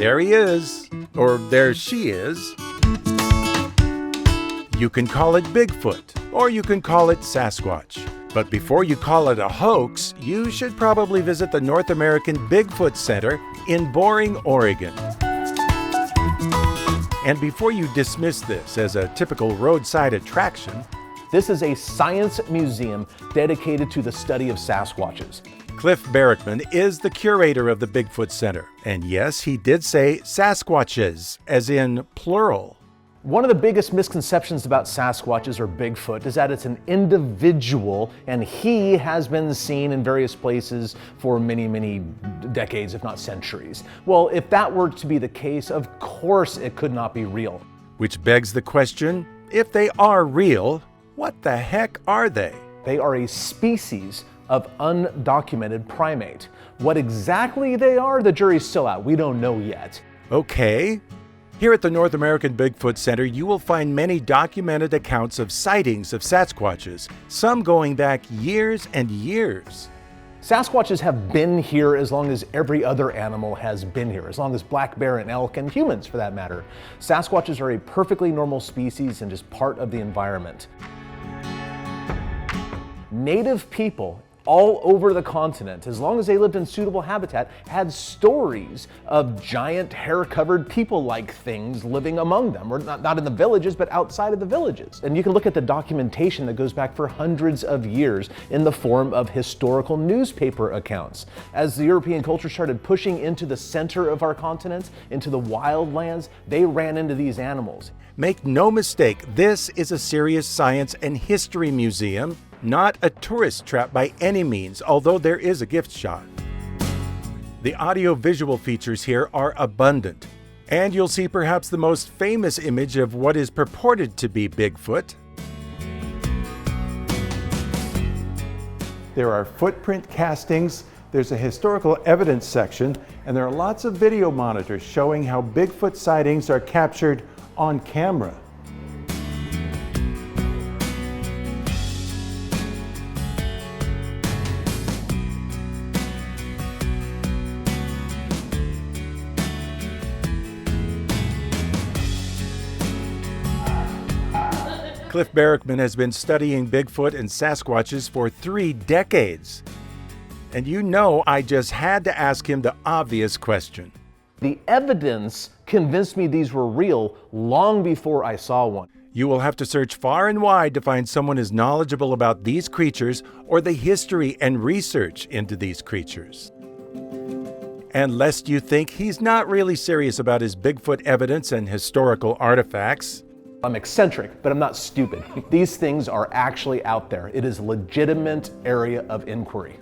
There he is, or there she is. You can call it Bigfoot, or you can call it Sasquatch. But before you call it a hoax, you should probably visit the North American Bigfoot Center in Boring, Oregon. And before you dismiss this as a typical roadside attraction, this is a science museum dedicated to the study of Sasquatches. Cliff Barrickman is the curator of the Bigfoot Center. And yes, he did say Sasquatches, as in plural. One of the biggest misconceptions about Sasquatches or Bigfoot is that it's an individual, and he has been seen in various places for many, many decades, if not centuries. Well, if that were to be the case, of course it could not be real. Which begs the question, if they are real, what the heck are they? They are a species of undocumented primate. What exactly they are, the jury's still out. We don't know yet. Okay. Here at the North American Bigfoot Center, you will find many documented accounts of sightings of Sasquatches, some going back years and years. Sasquatches have been here as long as every other animal has been here, as long as black bear and elk and humans for that matter. Sasquatches are a perfectly normal species and just part of the environment. Native people all over the continent, as long as they lived in suitable habitat, had stories of giant hair-covered people-like things living among them, or not in the villages, but outside of the villages. And you can look at the documentation that goes back for hundreds of years in the form of historical newspaper accounts. As the European culture started pushing into the center of our continent, into the wildlands, they ran into these animals. Make no mistake, this is a serious science and history museum, not a tourist trap by any means, although there is a gift shop. The audio-visual features here are abundant, and you'll see perhaps the most famous image of what is purported to be Bigfoot. There are footprint castings, there's a historical evidence section, and there are lots of video monitors showing how Bigfoot sightings are captured on camera. Cliff Barrickman has been studying Bigfoot and Sasquatches for 3 decades. And you know I just had to ask him the obvious question. The evidence convinced me these were real long before I saw one. You will have to search far and wide to find someone as knowledgeable about these creatures or the history and research into these creatures. And lest you think he's not really serious about his Bigfoot evidence and historical artifacts, I'm eccentric, but I'm not stupid. These things are actually out there. It is a legitimate area of inquiry.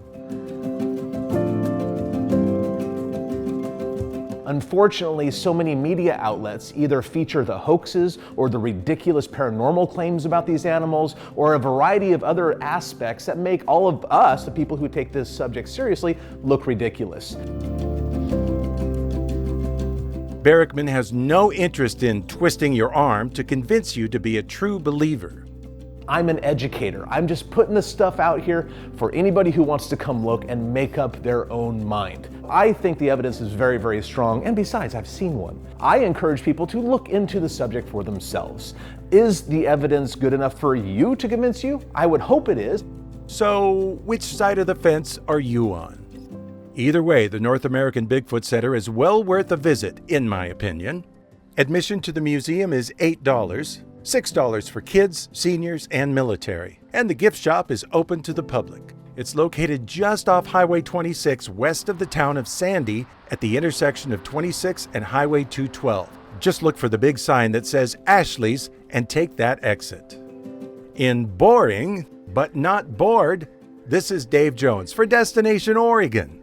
Unfortunately, so many media outlets either feature the hoaxes or the ridiculous paranormal claims about these animals, or a variety of other aspects that make all of us, the people who take this subject seriously, look ridiculous. Barrickman has no interest in twisting your arm to convince you to be a true believer. I'm an educator. I'm just putting this stuff out here for anybody who wants to come look and make up their own mind. I think the evidence is very, very strong, and besides, I've seen one. I encourage people to look into the subject for themselves. Is the evidence good enough for you to convince you? I would hope it is. So, which side of the fence are you on? Either way, the North American Bigfoot Center is well worth a visit, in my opinion. Admission to the museum is $8, $6 for kids, seniors, and military. And the gift shop is open to the public. It's located just off Highway 26 west of the town of Sandy at the intersection of 26 and Highway 212. Just look for the big sign that says Ashley's and take that exit. In boring, but not bored, this is Dave Jones for Destination Oregon.